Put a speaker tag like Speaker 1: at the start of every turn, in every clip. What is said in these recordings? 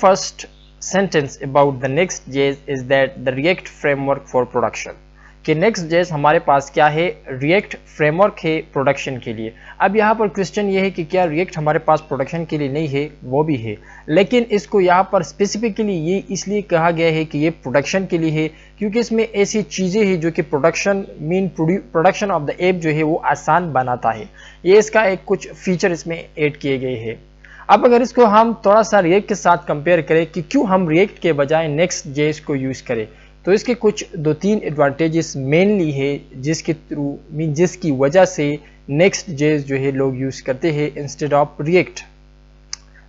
Speaker 1: first sentence about the Next.js is that the React framework for production. کہ Next.js ہمارے پاس کیا ہے, ریئیکٹ فریم ورک ہے پروڈکشن کے لیے. اب یہاں پر کوشچن یہ ہے کہ کیا ریئیکٹ ہمارے پاس پروڈکشن کے لیے نہیں ہے؟ وہ بھی ہے, لیکن اس کو یہاں پر اسپیسیفکلی یہ اس لیے کہا گیا ہے کہ یہ پروڈکشن کے لیے ہے کیونکہ اس میں ایسی چیزیں ہیں جو کہ پروڈکشن آف دا ایپ جو ہے وہ آسان بناتا ہے. یہ اس کا ایک کچھ فیچر اس میں ایڈ کیے گئے ہیں. اب اگر اس کو ہم تھوڑا سا ریئیکٹ کے ساتھ کمپیئر کریں کہ کیوں ہم ریئیکٹ کے بجائے Next.js کو یوز کریں, تو اس کے کچھ 2-3 ایڈوانٹیجز مینلی ہے جس کی وجہ سے Next.js جو ہے لوگ یوز کرتے ہیں instead of react.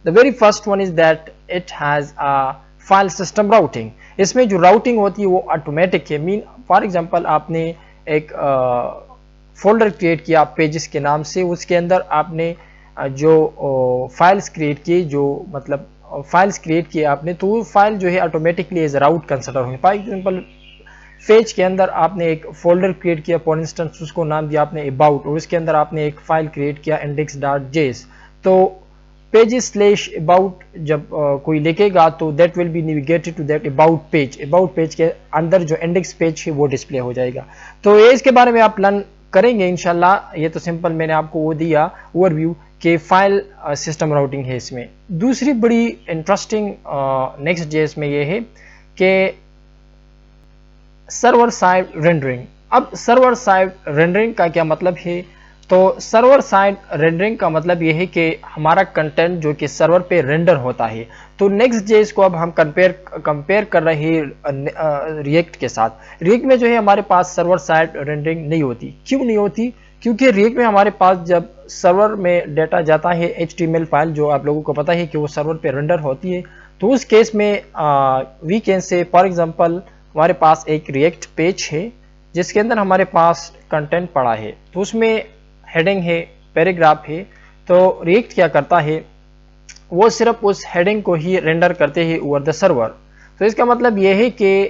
Speaker 1: The very first one is that it has a file system routing. اس میں جو راؤٹنگ ہوتی ہے وہ آٹومیٹک ہے. فار ایگزامپل آپ نے ایک فولڈر کریٹ کیا پیجز کے نام سے, اس کے اندر آپ نے جو فائلز کریٹ کی, فائلز کریٹ کیے آپ نے, تو وہ فائل جو ہے automatically as a route consider ہوگی. فار ایگزامپل پیج کے اندر آپ نے ایک فولڈر کریٹ کیا, فار انسٹنس اس کو نام دیا آپ نے اباؤٹ, اور اس کے اندر آپ نے ایک فائل کریٹ کیا index.js. تو pages/about جب کوئی لکھے گا تو that will be navigated to that about page کے اندر جو انڈیکس پیج ہے وہ ڈسپلے ہو جائے گا. تو یہ اس کے بارے میں آپ لرن کریں گے انشاءاللہ. یہ تو سمپل میں نے آپ کو وہ دیا اوور ویو کہ فائل سسٹم راؤٹنگ ہے اس میں. دوسری بڑی انٹرسٹنگ Next.js میں یہ ہے کہ سرور سائڈ رینڈرنگ. اب سرور سائڈ رینڈرنگ کا کیا مطلب ہے؟ تو سرور سائڈ رینڈرنگ کا مطلب یہ ہے کہ ہمارا کنٹینٹ جو کہ سرور پہ رینڈر ہوتا ہے. تو Next.js کو اب ہم کمپیئر کر رہے ہیں ریئیکٹ کے ساتھ. ریئیکٹ میں جو ہے ہمارے پاس سرور سائڈ رینڈرنگ نہیں ہوتی. کیوں نہیں ہوتی؟ کیونکہ ریئیکٹ میں ہمارے پاس جب سرور میں ڈیٹا جاتا ہے HTML فائل جو آپ لوگوں کو پتہ ہے کہ وہ سرور پہ رینڈر ہوتی ہے, تو اس کیس میں we can say for example ہمارے پاس ایک ریئیکٹ پیج ہے جس کے اندر ہمارے پاس کنٹینٹ پڑا ہے, تو اس میں ہیڈنگ ہے, پیراگراف ہے. تو ریئیکٹ کیا کرتا ہے, وہ صرف اس ہیڈنگ کو ہی رینڈر کرتے ہیں اوور دا سرور. تو اس کا مطلب یہ ہے کہ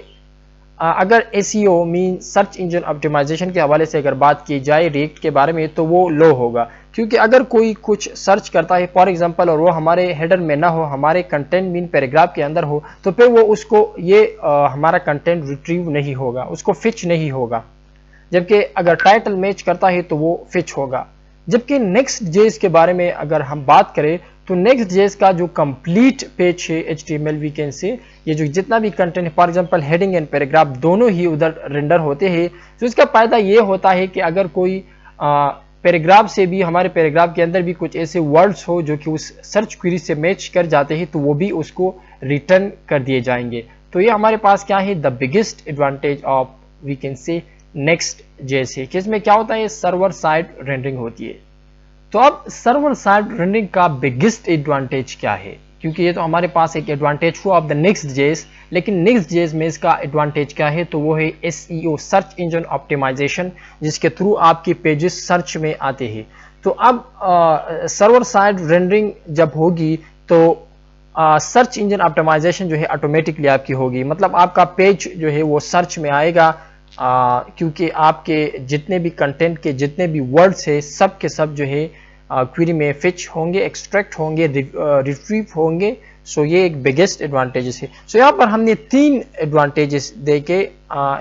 Speaker 1: اگر SEO سرچ انجن آپٹیمائزیشن کے حوالے سے اگر بات کی جائے ریئیکٹ کے بارے میں تو وہ لو ہوگا, کیونکہ اگر کوئی کچھ سرچ کرتا ہے فار ایگزامپل اور وہ ہمارے ہیڈر میں نہ ہو, ہمارے کنٹینٹ پیراگراف کے اندر ہو, تو پھر وہ اس کو ہمارا کنٹینٹ ریٹریو نہیں ہوگا, اس کو فچ نہیں ہوگا. جبکہ اگر ٹائٹل میچ کرتا ہے تو وہ فچ ہوگا. جبکہ Next.js کے بارے میں اگر ہم بات کریں تو Next.js کا جو کمپلیٹ پیج ہے HTML وی کین سے, یہ جو جتنا بھی content for example heading and paragraph دونوں ہی ادھر رینڈر ہوتے ہیں. تو اس کا فائدہ یہ ہوتا ہے کہ اگر کوئی پیراگراف سے بھی ہمارے پیراگراف کے اندر بھی کچھ ایسے ورڈز ہو جو کہ اس سرچ کوئری سے میچ کر جاتے ہیں تو وہ بھی اس کو ریٹرن کر دیے جائیں گے. تو یہ ہمارے پاس کیا ہے, the biggest advantage of we can say Next.js ہے کہ اس میں کیا ہوتا ہے, سرور سائڈ رینڈرنگ ہوتی ہے. تو اب سرور سائڈ رینڈرنگ کا بگیسٹ ایڈوانٹیج کیا ہے؟ کیونکہ یہ تو ہمارے پاس ایک ایڈوانٹیج ہوا آف دا Next.js, لیکن Next.js میں اس کا ایڈوانٹیج کیا ہے, تو وہ ہے SEO سرچ انجن آپٹیمائزیشن, جس کے تھرو آپ کی پیجز سرچ میں آتے ہیں. تو اب سرور سائڈ رینڈرنگ جب ہوگی تو سرچ انجن آپٹیمائزیشن جو ہے آٹومیٹکلی آپ کی ہوگی. مطلب آپ کا پیج جو ہے وہ سرچ میں آئے گا, کیونکہ آپ کے جتنے بھی کنٹینٹ کے جتنے بھی ورڈز ہیں سب کے سب جو ہے کوئری میں فچ ہوں گے, ایکسٹریکٹ ہوں گے, ریٹریو ہوں گے. سو یہ ایک بگیسٹ ایڈوانٹیجز ہے. سو یہاں پر ہم نے 3 ایڈوانٹیجز دے کے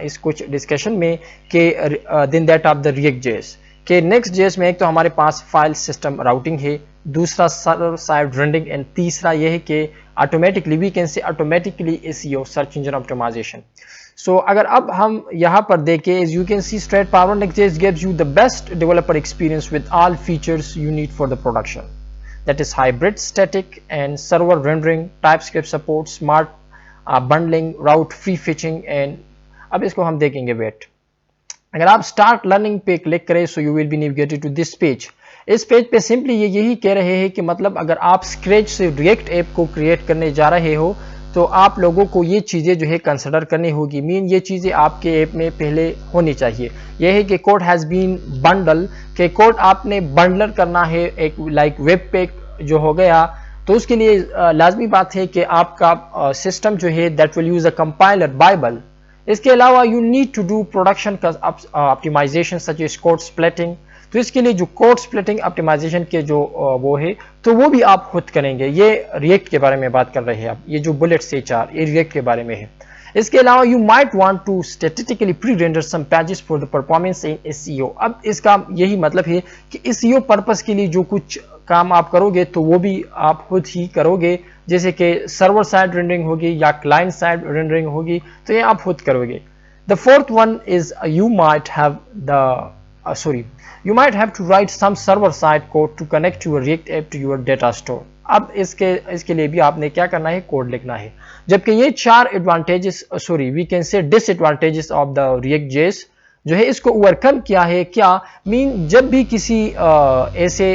Speaker 1: اس کچھ ڈسکشن میں کہ دین دیٹ آف دا React.js کہ Next.js میں ایک تو ہمارے پاس فائل سسٹم راؤٹنگ ہے, دوسرا سرور سائڈ رینڈرنگ, اینڈ تیسرا یہ ہے کہ آٹومیٹکلی وی کین سے automatically SEO search engine optimization. So اگر اب ہم یہاں پر دیکھیں, as you can see straight forward, Next.js gives you the best developer experience with all features you need for the production. That is hybrid, static and server rendering, TypeScript support, smart bundling, route free fetching, and اب اس کو ہم دیکھیں گے. Wait, اگر آپ start learning پہ click کریں so you will be navigated to this page. اس پیج پہ سمپلی یہ یہی کہہ رہے ہیں کہ مطلب اگر آپ اسکریچ سے ریئیکٹ ایپ کو کریٹ کرنے جا رہے ہو تو آپ لوگوں کو یہ چیزیں جو ہے کنسیڈر کرنی ہوگی. یہ چیزیں آپ کے ایپ میں پہلے ہونی چاہیے. یہ ہے کہ کوڈ ہیز بین بنڈل, کہ کوڈ آپ نے بنڈلر کرنا ہے ایک لائک ویب پیک جو ہو گیا. تو اس کے لیے لازمی بات ہے کہ آپ کا سسٹم جو ہے that will use a compiler Babel. اس کے علاوہ you need to do production optimization such as code splitting. تو اس کے لیے جو کوڈ سپلٹنگ آپٹیمائزیشن کے جو وہ ہے تو وہ بھی آپ خود کریں گے. یہ ریئیکٹ کے بارے میں بات کر رہے ہیں آپ, یہ جو بلٹس ہے 4 یہ ریئیکٹ کے بارے میں ہے. اس کے علاوہ you might want to statistically prerender some pages for the performance in SEO. اب اس کا یہی مطلب ہے کہ SEO پرپس کے لیے جو کچھ کام آپ کرو گے تو وہ بھی آپ خود ہی کرو گے, جیسے کہ سرور سائڈ رینڈرنگ ہوگی یا کلائنٹ سائڈ رینڈرنگ ہوگی, تو یہ آپ خود کرو گے. The fourth one is you might have to write some server side code to connect your React app to your data store. اب اس کے لیے بھی آپ نے کیا کرنا ہے, کوڈ لکھنا ہے. جبکہ یہ 4 we can say disadvantages of the React.js جو ہے اس کو اوورکم کیا ہے. کیا مین جب بھی کسی ایسے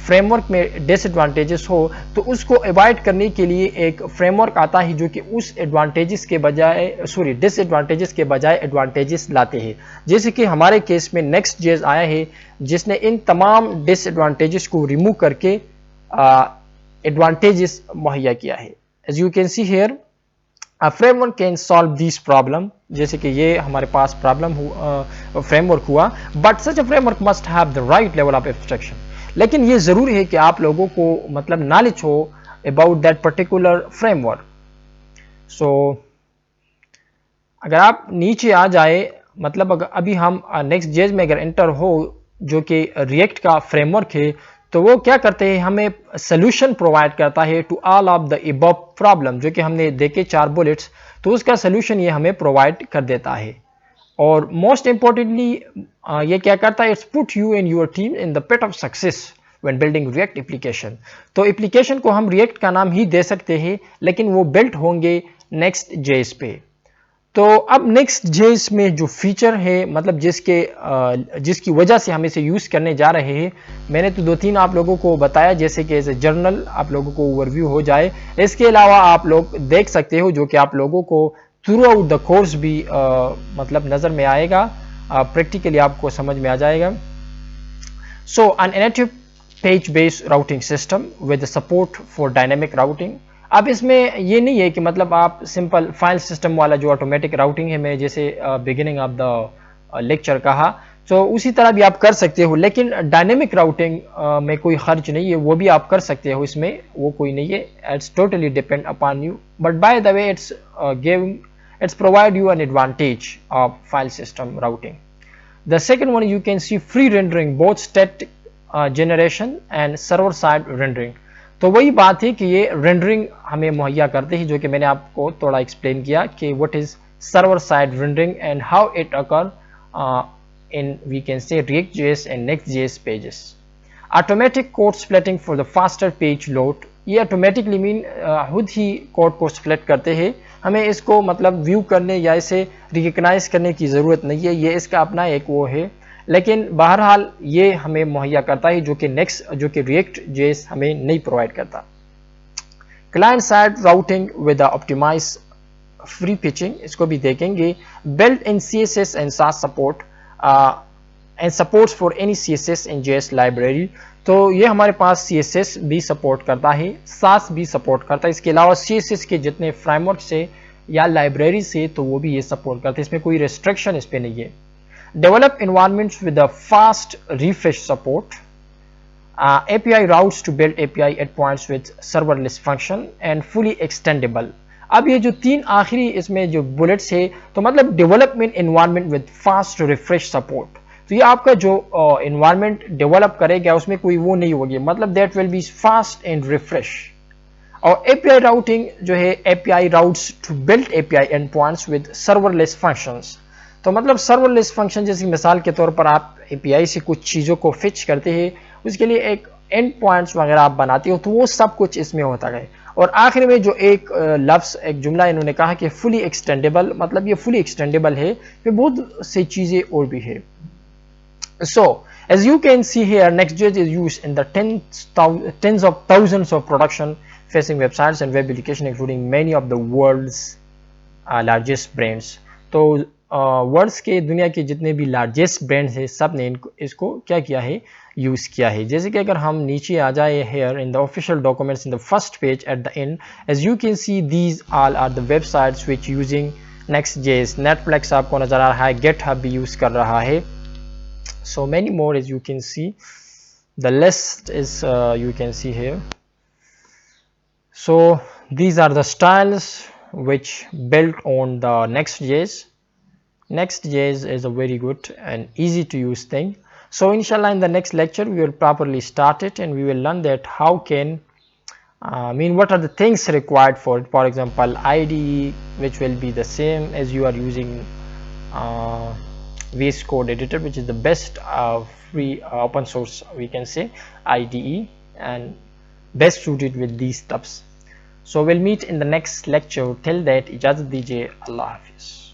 Speaker 1: فریم ورک میں ڈس ایڈوانٹیجز ہو تو اس کو اوائڈ کرنے کے لیے ایک فریم ورک آتا ہے جو کہ اس ایڈوانٹیجز کے بجائے ڈس ایڈوانٹیجز کے بجائے ایڈوانٹیجز لاتے ہیں. جیسے کہ ہمارے کیس میں Next.js آیا ہے جس نے ان تمام ڈس ایڈوانٹیجز کو ریموو کر کے ایڈوانٹیجز مہیا کیا ہے. As you can see here, a framework can solve these problem. جیسے کہ یہ ہمارے پاس فریم ورک ہوا, but such a framework must have the right level of abstraction. لیکن یہ ضروری ہے کہ آپ لوگوں کو مطلب knowledge who about that particular framework. So اگر آپ نیچے آ جائے, مطلب ابھی ہم Next.js میں اگر انٹر ہو جو کہ ریئیکٹ کا فریم ورک ہے, تو وہ کیا کرتے ہیں, ہمیں سلوشن پرووائڈ کرتا ہے to all of the above problem, جو کہ ہم نے دیکھے 4 بلٹس, تو اس کا سلوشن یہ ہمیں پرووائڈ کر دیتا ہے. اور موسٹ امپورٹنٹلی یہ کیا کرتا ہے, it's put you and your team in the pit of success when building React application. تو اپلیکیشن کو ہم ریئیکٹ کا نام ہی دے سکتے ہیں لیکن وہ بلٹ ہوں گے Next.js پہ. تو اب Next.js میں جو فیچر ہے, مطلب جس کی وجہ سے ہم اسے یوز کرنے جا رہے ہیں, میں نے تو 2-3 آپ لوگوں کو بتایا جیسے کہ ایز اے جرنل آپ لوگوں کو اوور ویو ہو جائے. اس کے علاوہ آپ لوگ دیکھ سکتے ہو جو کہ آپ لوگوں کو تھرو آؤٹ دا کورس بھی مطلب نظر میں آئے گا, پریکٹیکلی آپ کو سمجھ میں آ جائے گا. سو an intuitive page based routing system with support for dynamic routing. اب اس میں یہ نہیں ہے کہ مطلب آپ سمپل فائل سسٹم والا جو آٹومیٹک راؤٹنگ ہے, میں جیسے بگننگ آف دا لیکچر کہا, تو اسی طرح بھی آپ کر سکتے ہو, لیکن ڈائنامک راؤٹنگ میں کوئی خرچ نہیں ہے, وہ بھی آپ کر سکتے ہو, اس میں وہ کوئی نہیں ہے. It's totally depend upon you, but by the way it's provide you an advantage of file system routing. The second one, you can see free rendering, both static generation and server side rendering. تو وہی بات ہے کہ یہ rendering ہمیں مہیا کرتے ہیں, جو کہ میں نے آپ کو تھوڑا ایکسپلین کیا کہ what is server side rendering and how it occur in we can say React.js and Next.js pages. Automatic code splitting for the faster page load. یہ آٹومیٹکلی خود ہی کوڈ کو سپلٹ کرتے ہیں, ہمیں اس کو مطلب ویو کرنے یا اسے ریکگنائز کرنے کی ضرورت نہیں ہے, یہ اس کا اپنا ایک وہ ہے, لیکن بہرحال یہ ہمیں مہیا کرتا ہے جو کہ React.js ہمیں نہیں پرووائڈ کرتا. Client side routing with optimize prefetching, اس کو بھی دیکھیں گے. Built in CSS and SAS support and supports for any CSS in JS library. تو یہ ہمارے پاس CSS بھی سپورٹ کرتا ہے, SAS بھی سپورٹ کرتا ہے. اس کے علاوہ CSS کے جتنے فریم ورک سے یا لائبریری سے تو وہ بھی یہ سپورٹ کرتے ہیں, اس میں کوئی ریسٹرکشن اس پہ نہیں ہے. Develop environments with fast refresh support. API routes to build API endpoints with serverless function and fully extendable. اب یہ جو 3 آخری اس میں جو بلٹس ہے, تو مطلب development environment with fast refresh support. تو یہ آپ کا جو انوائرمنٹ ڈیولپ کرے گا اس میں کوئی وہ نہیں ہوگی, مطلب that will be fast and refresh. اور API راؤٹنگ جو ہے API routes to build API endpoints with serverless functions. تو مطلب serverless function جیسی مثال کے طور پر آپ API سے کچھ چیزوں کو فچ کرتے ہیں, اس کے لیے ایک اینڈ پوائنٹس وغیرہ آپ بناتے ہو, تو وہ سب کچھ اس میں ہوتا ہے. اور آخر میں جو ایک لفظ ایک جملہ انہوں نے کہا کہ فلی ایکسٹینڈیبل, مطلب یہ فلی ایکسٹینڈیبل ہے, پھر بہت سی چیزیں اور بھی ہے. So as you can see here, Next.js is used in the tens of thousands of production facing websites and web applications, including many of the world's largest brands. تو ورڈس کے دنیا کے جتنے بھی لارجسٹ برانڈز ہیں سب نے اس کو کیا کیا ہے, یوز کیا ہے. جیسے کہ اگر ہم نیچے آ جائے here in the official documents in the first page at the end, as you can see these all are the websites which using Next.js. Netflix آپ کو نظر آ رہا ہے, GitHub بھی یوز کر رہا ہے, So many more, as you can see, the list is you can see here. So these are the styles which built on the Next.js. Next.js is a very good and easy to use thing. So inshallah, in the next lecture we will properly start it, and we will learn that how can what are the things required for it. For example, IDE, which will be the same as you are using VS Code editor, which is the best free open source, we can say, IDE, and best suited with these stuffs. So we'll meet in the next lecture. Till that, ijazat dijiye. Allah Hafiz.